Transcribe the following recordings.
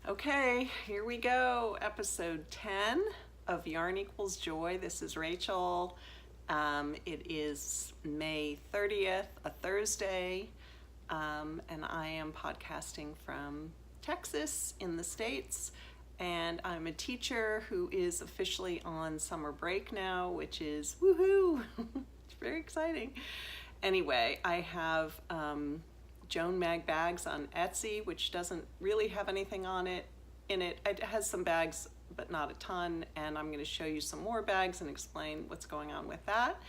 Okay, here we go. Episode 10 of Yarn Equals Joy. This is Rachel. It is May 30th, a Thursday, and I am podcasting from Texas in the States. And I'm a teacher who is officially on summer break now, which is woohoo! It's very exciting. Anyway, I have Joan Mag bags on Etsy, which doesn't really have anything on it in it. It has some bags, but not a ton, and I'm going to show you some more bags and explain what's going on with that.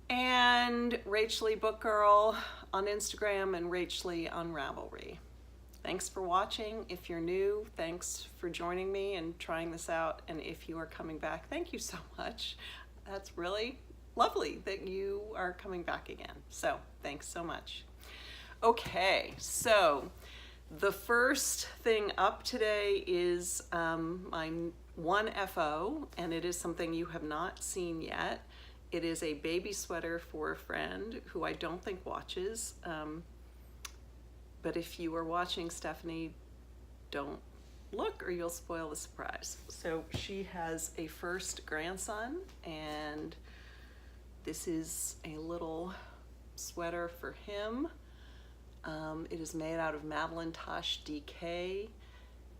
And Rachely Book Girl on Instagram and Rachely on Ravelry. Thanks for watching. If you're new, thanks for joining me and trying this out. And if you are coming back, thank you so much. That's really lovely that you are coming back again. So thanks so much. Okay, so the first thing up today is my 1FO, and it is something you have not seen yet. It is a baby sweater for a friend who I don't think watches, but if you are watching, Stephanie, don't look or you'll spoil the surprise. So she has a first grandson, and this is a little sweater for him. It is made out of Madeline Tosh DK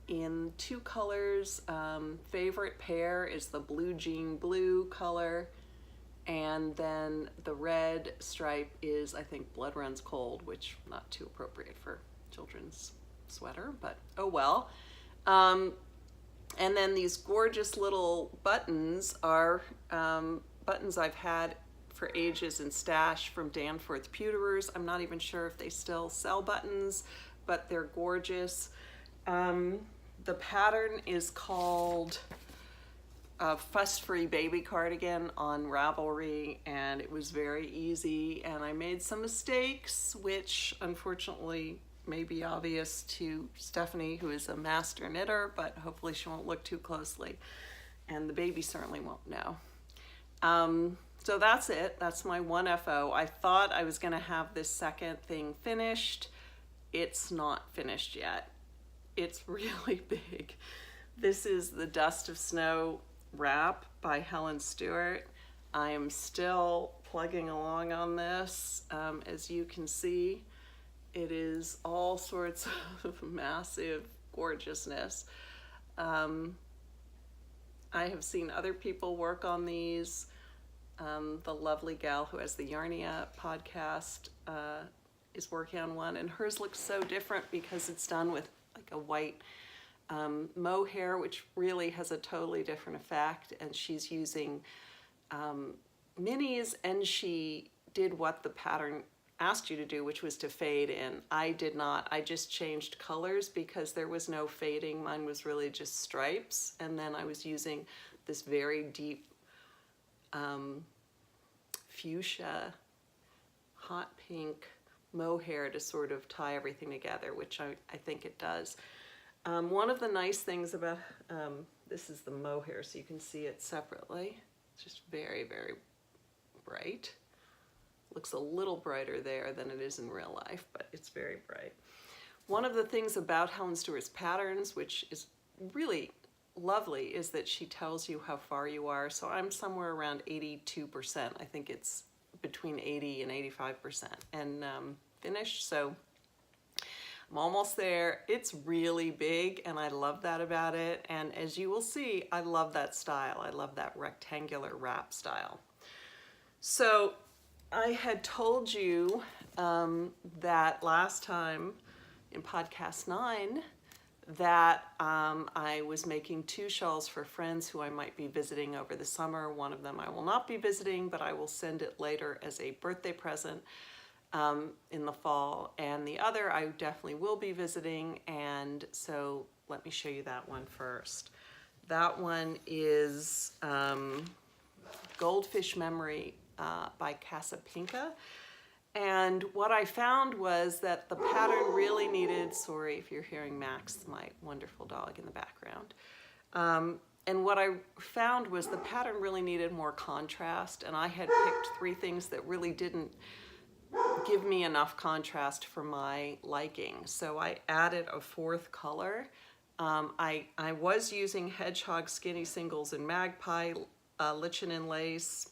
in two colors. Favorite pair is the blue jean blue color, and then the red stripe is, I think, Blood Runs Cold, which not too appropriate for children's sweater, but oh well. And then these gorgeous little buttons are buttons I've had for ages in stash from Danforth Pewterers. I'm not even sure if they still sell buttons, but they're gorgeous. The pattern is called Fuss Free Baby Cardigan on Ravelry, and it was very easy, and I made some mistakes, which unfortunately may be obvious to Stephanie, who is a master knitter, but hopefully she won't look too closely, and the baby certainly won't know. So that's it. That's my 1FO. I thought I was going to have this second thing finished. It's not finished yet. It's really big. This is the Dust of Snow wrap by Helen Stewart. I am still plugging along on this. As you can see, it is all sorts of massive gorgeousness. I have seen other people work on these. The lovely gal who has the Yarnia podcast is working on one, and hers looks so different because it's done with like a white mohair, which really has a totally different effect, and she's using minis, and she did what the pattern asked you to do, which was to fade in. I did not. I just changed colors because there was no fading. Mine was really just stripes, and then I was using this very deep fuchsia, hot pink mohair to sort of tie everything together, which I think it does. One of the nice things about, this is the mohair, so you can see it separately. It's just very, very bright. Looks a little brighter there than it is in real life, but it's very bright. One of the things about Helen Stewart's patterns, which is really lovely, is that she tells you how far you are. So I'm somewhere around 82%. I think it's between 80 and 85% and finished. So I'm almost there. It's really big, and I love that about it. And as you will see, I love that style. I love that rectangular wrap style. So I had told you that last time in podcast 9 that I was making 2 shawls for friends who I might be visiting over the summer. One of them I will not be visiting, but I will send it later as a birthday present in the fall. And the other I definitely will be visiting, and so let me show you that one first. That one is Goldfish Memory by Casapinka. And what I found was that the pattern really needed, sorry if you're hearing Max, my wonderful dog, in the background. And what I found was the pattern really needed more contrast, and I had picked 3 things that really didn't give me enough contrast for my liking. So I added a 4th color I was using Hedgehog Skinny singles in Magpie, lichen and lace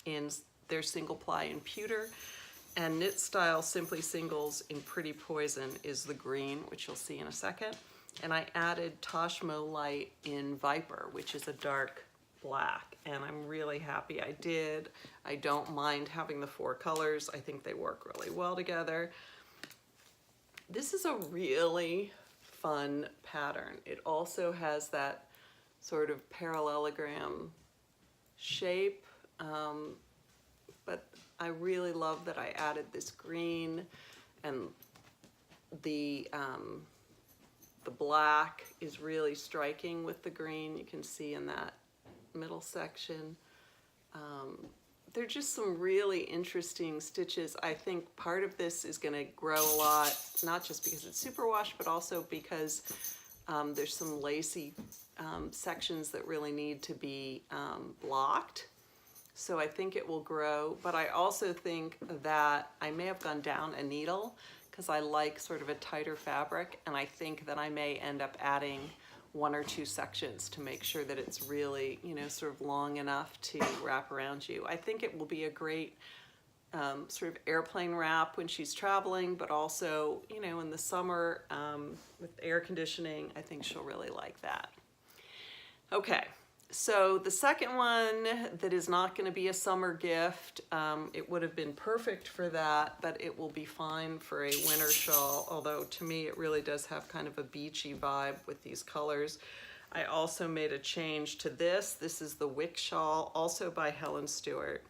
in their single ply in pewter, and knit style simply singles in Pretty Poison is the green, which you'll see in a second. And I added Toshmo Light in Viper, which is a dark black, and I'm really happy I did. I don't mind having the 4 colors. I think they work really well together. This is a really fun pattern. It also has that sort of parallelogram shape, but I really love that I added this green, and the black is really striking with the green. You can see in that middle section. There are just some really interesting stitches. I think part of this is going to grow a lot, not just because it's superwash, but also because there's some lacy sections that really need to be blocked. So I think it will grow, but I also think that I may have gone down a needle because I like sort of a tighter fabric, and I think that I may end up adding 1 or 2 sections to make sure that it's really, you know, sort of long enough to wrap around you. I think it will be a great sort of airplane wrap when she's traveling, but also, you know, in the summer with air conditioning, I think she'll really like that. Okay. So the second one that is not going to be a summer gift, it would have been perfect for that, but it will be fine for a winter shawl, although to me it really does have kind of a beachy vibe with these colors. I also made a change to this. This is the Wick Shawl, also by Helen Stewart.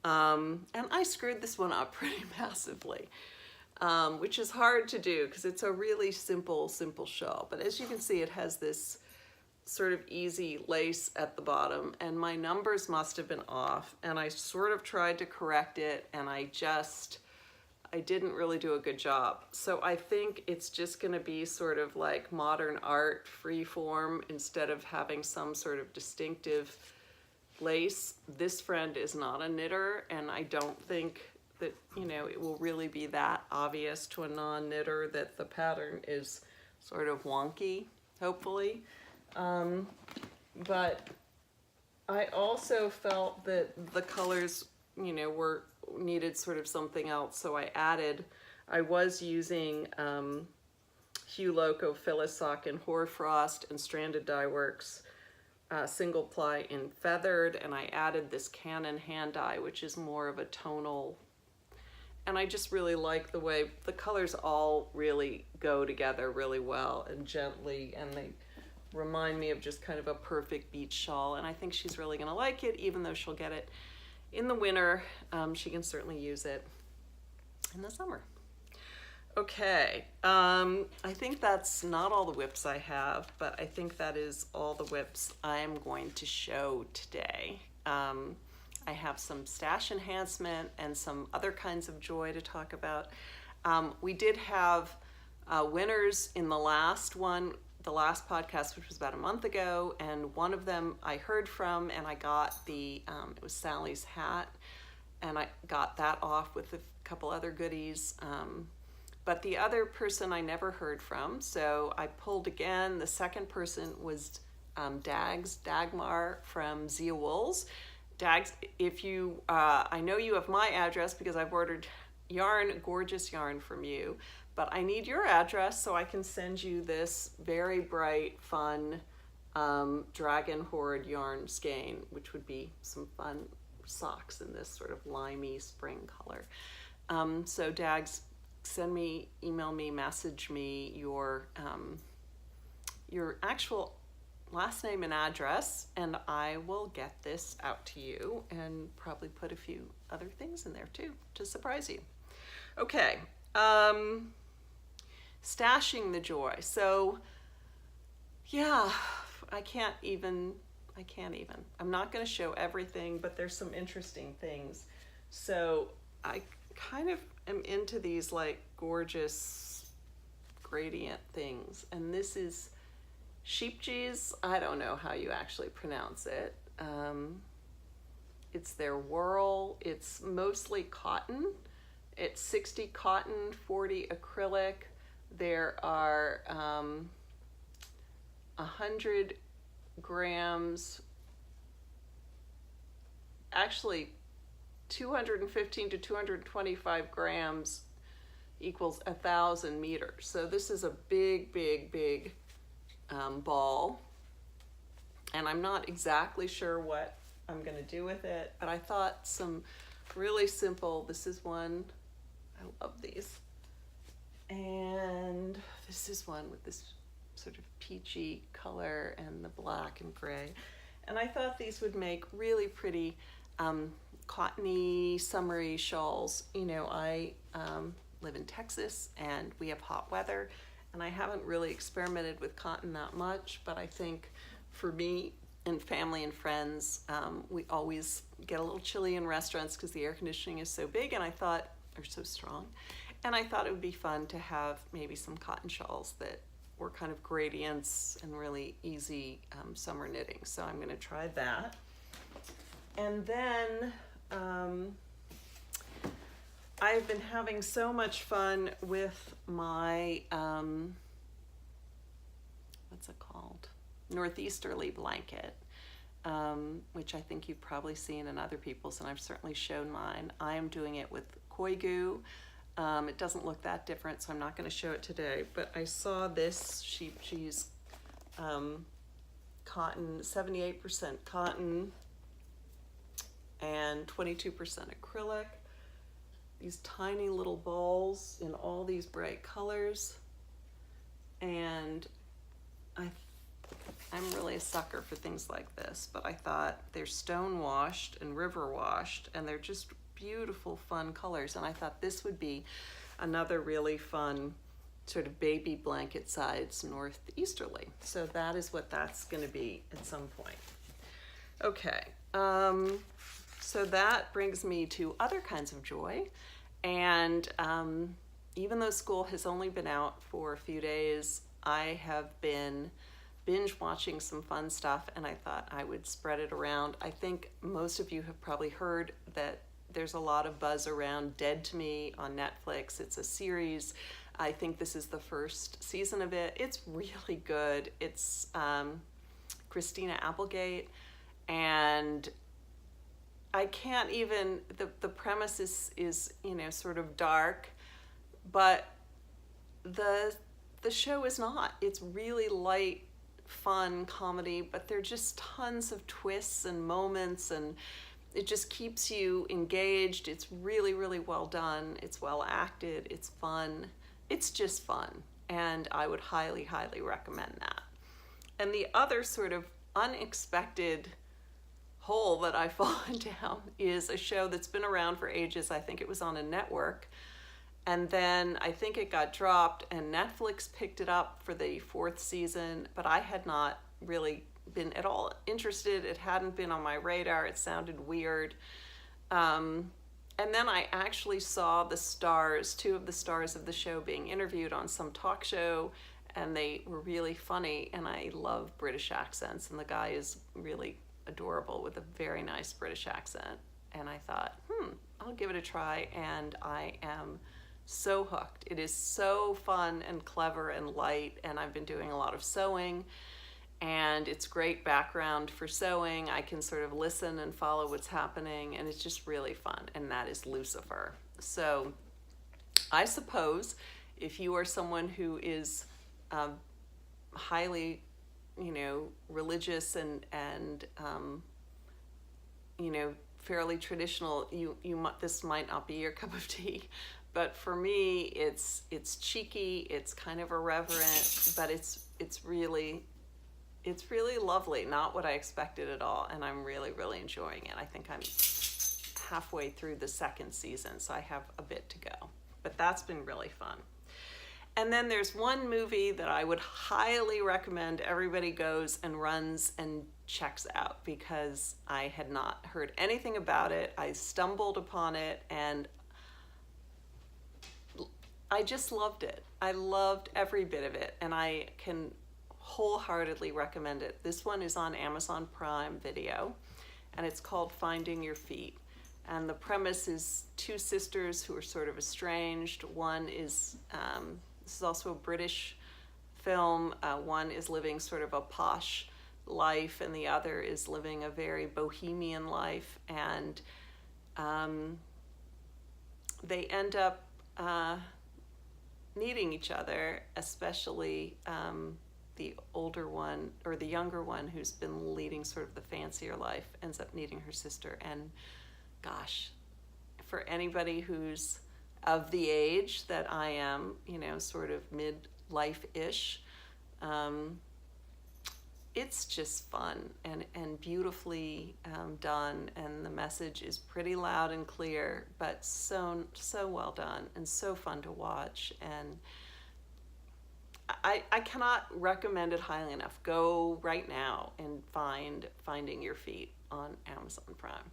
And I screwed this one up pretty massively, which is hard to do because it's a really simple shawl. But as you can see, it has this sort of easy lace at the bottom, and my numbers must have been off, and I sort of tried to correct it, and I didn't really do a good job. So I think it's just going to be sort of like modern art, free form, instead of having some sort of distinctive lace. This friend is not a knitter, and I don't think that, you know, it will really be that obvious to a non-knitter that the pattern is sort of wonky, hopefully. But I also felt that the colors, you know, needed sort of something else, so I was using Hue Loco Philisock in Hoarfrost and Stranded Dye Works single ply in Feathered, and I added this Canon hand dye, which is more of a tonal, and I just really like the way the colors all really go together really well and gently, and they remind me of just kind of a perfect beach shawl, and I think she's really going to like it, even though she'll get it in the winter. She can certainly use it in the summer. Okay, I think that's not all the whips I have, but I think that is all the whips I'm going to show today. I have some stash enhancement and some other kinds of joy to talk about. We did have winners in the last podcast, which was about a month ago, and one of them I heard from, and I got it was Sally's hat, and I got that off with a couple other goodies. But the other person I never heard from, so I pulled again. The second person was Dagmar from Zia Wools. Dags, if you, I know you have my address because I've ordered gorgeous yarn from you, but I need your address so I can send you this very bright, fun Dragon Horde yarn skein, which would be some fun socks in this sort of limey spring color. So Dags, email me, message me your actual last name and address, and I will get this out to you and probably put a few other things in there too to surprise you. Okay, stashing the joy. So yeah, I can't even. I'm not going to show everything, but there's some interesting things. So I kind of am into these like gorgeous gradient things, and this is sheep cheese. I don't know how you actually pronounce it. It's their whirl. It's mostly cotton. It's 60 cotton, 40 acrylic. There are 100 grams, actually 215 to 225 grams equals 1,000 meters. So this is a big, big, big ball. And I'm not exactly sure what I'm going to do with it, but I thought some really simple, this is one, I love these. And this is one with this sort of peachy color and the black and gray. And I thought these would make really pretty cottony, summery shawls. You know, I live in Texas and we have hot weather, and I haven't really experimented with cotton that much, but I think for me and family and friends, we always get a little chilly in restaurants because the air conditioning is so big, and I thought, or so strong, and I thought it would be fun to have maybe some cotton shawls that were kind of gradients and really easy summer knitting. So I'm going to try that. And then I've been having so much fun with my, what's it called? Northeasterly blanket, which I think you've probably seen in other people's, and I've certainly shown mine. I am doing it with koi goo. It doesn't look that different, so I'm not going to show it today, but I saw this sheep cheese cotton, 78% cotton and 22% acrylic. These tiny little balls in all these bright colors, and I'm really a sucker for things like this, but I thought they're stone washed and river washed, and they're just beautiful, fun colors, and I thought this would be another really fun sort of baby blanket size northeasterly. So that is what that's going to be at some point. Okay, so that brings me to other kinds of joy, and even though school has only been out for a few days, I have been binge watching some fun stuff, and I thought I would spread it around. I think most of you have probably heard that there's a lot of buzz around Dead to Me on Netflix. It's a series. I think this is the first season of it. It's really good. It's Christina Applegate, and I can't even, the premise is you know, sort of dark, but the show is not. It's really light, fun comedy, but there are just tons of twists and moments, and it just keeps you engaged. It's really, really well done. It's well acted. It's fun. It's just fun. And I would highly, highly recommend that. And the other sort of unexpected hole that I've fallen down is a show that's been around for ages. I think it was on a network. And then I think it got dropped, and Netflix picked it up for the 4th season, but I had not really been at all interested. It hadn't been on my radar. It sounded weird. And then I actually saw the stars, 2 of the stars of the show, being interviewed on some talk show, and they were really funny, and I love British accents, and the guy is really adorable with a very nice British accent. And I thought, I'll give it a try, and I am so hooked. It is so fun and clever and light, and I've been doing a lot of sewing, and it's great background for sewing. I can sort of listen and follow what's happening, and it's just really fun, and that is Lucifer. So I suppose if you are someone who is highly, you know, religious and you know, fairly traditional, this might not be your cup of tea. But for me, it's cheeky, it's kind of irreverent, but it's really lovely. Not what I expected at all, and I'm really, really enjoying it. I think I'm halfway through the 2nd season, so I have a bit to go. But that's been really fun. And then there's one movie that I would highly recommend everybody goes and runs and checks out, because I had not heard anything about it. I stumbled upon it, and I just loved it. I loved every bit of it, and I can wholeheartedly recommend it. This one is on Amazon Prime Video, and it's called Finding Your Feet. And the premise is 2 sisters who are sort of estranged. One is, this is also a British film. One is living sort of a posh life, and the other is living a very bohemian life, and they end up needing each other, especially the older one, or the younger one, who's been leading sort of the fancier life, ends up needing her sister. And gosh, for anybody who's of the age that I am, sort of mid-life-ish, it's just fun and beautifully done, and the message is pretty loud and clear, but so well done and so fun to watch. And I cannot recommend it highly enough. Go right now and Finding Your Feet on Amazon Prime.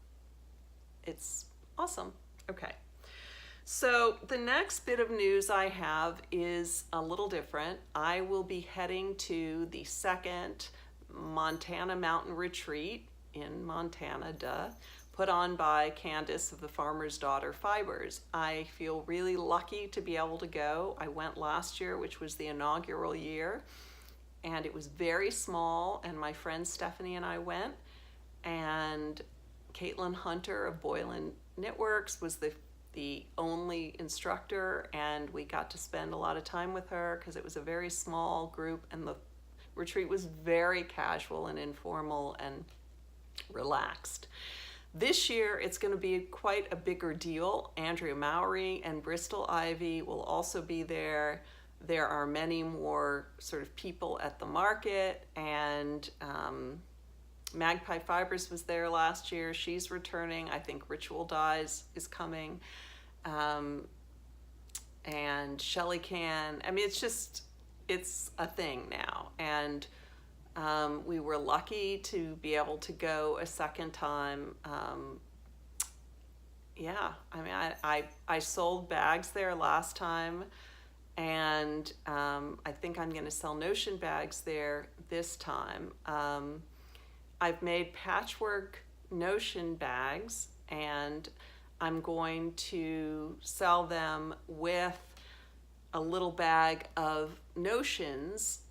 It's awesome. Okay. So the next bit of news I have is a little different. I will be heading to the second Montana Mountain Retreat in Montana, put on by Candace of the Farmer's Daughter Fibers. I feel really lucky to be able to go. I went last year, which was the inaugural year, and it was very small, and my friend Stephanie and I went, and Caitlin Hunter of Boylan Knitworks was the only instructor, and we got to spend a lot of time with her because it was a very small group, and the retreat was very casual and informal and relaxed. This year, it's going to be quite a bigger deal. Andrea Mowry and Bristol Ivy will also be there. There are many more sort of people at the market, and Magpie Fibers was there last year. She's returning. I think Ritual Dyes is coming. And Shelly Can. I mean, it's a thing now. And we were lucky to be able to go a second time. Yeah, I mean, I sold bags there last time, and I think I'm going to sell notion bags there this time. I've made patchwork notion bags, and I'm going to sell them with a little bag of notions,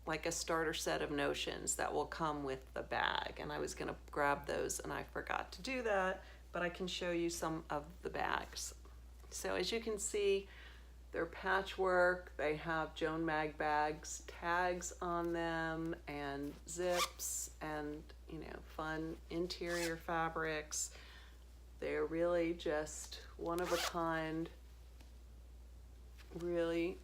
like a starter set of notions that will come with the bag. And I was going to grab those, and I forgot to do that, but I can show you some of the bags. So as you can see, they're patchwork. They have Joan Mag bags tags on them, and zips, and fun interior fabrics. They're really just one of a kind. Really,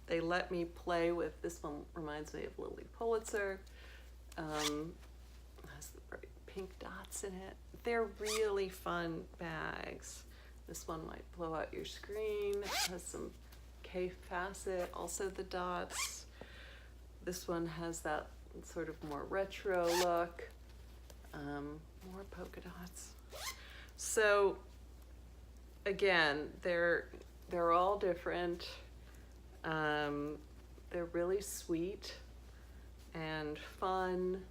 they let me play with, this one reminds me of Lily Pulitzer. Has the bright pink dots in it. They're really fun bags. This one might blow out your screen. It has some K facet, also the dots. This one has that sort of more retro look. More polka dots. So again, they're all different. They're really sweet and fun,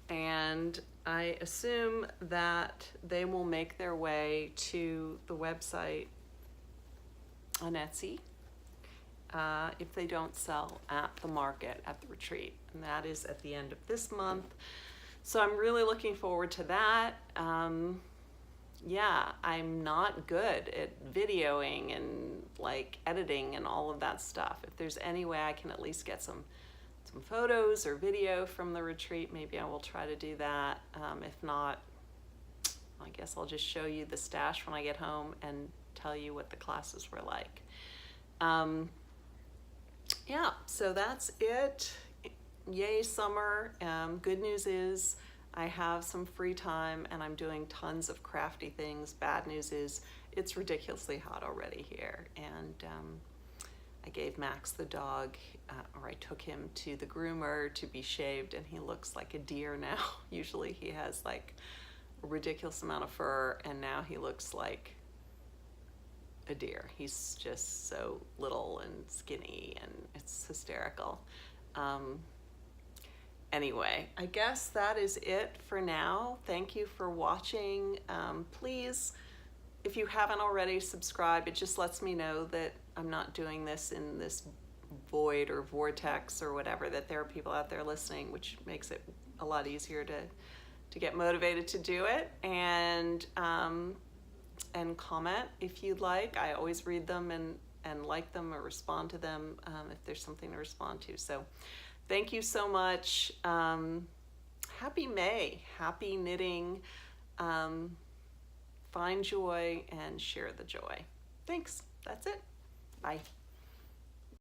and I assume that they will make their way to the website on Etsy if they don't sell at the market at the retreat, and that is at the end of this month. So I'm really looking forward to that. Yeah, I'm not good at videoing and like editing and all of that stuff. If there's any way I can at least get some photos or video from the retreat, maybe I will try to do that. If not, I guess I'll just show you the stash when I get home and tell you what the classes were like. Yeah, so that's it. Yay, summer. Good news is I have some free time and I'm doing tons of crafty things. Bad news is it's ridiculously hot already here. And I gave Max the dog, or I took him to the groomer to be shaved, and he looks like a deer now. Usually he has like a ridiculous amount of fur, and now he looks like a deer. He's just so little and skinny, and it's hysterical. Anyway, I guess that is it for now. Thank you for watching. Please, if you haven't already, subscribe. It just lets me know that I'm not doing this in this void or vortex or whatever, that there are people out there listening, which makes it a lot easier to get motivated to do it. And comment if you'd like. I always read them and like them or respond to them if there's something to respond to. So thank you so much. Happy May, happy knitting. Find joy and share the joy. Thanks. That's it. Bye.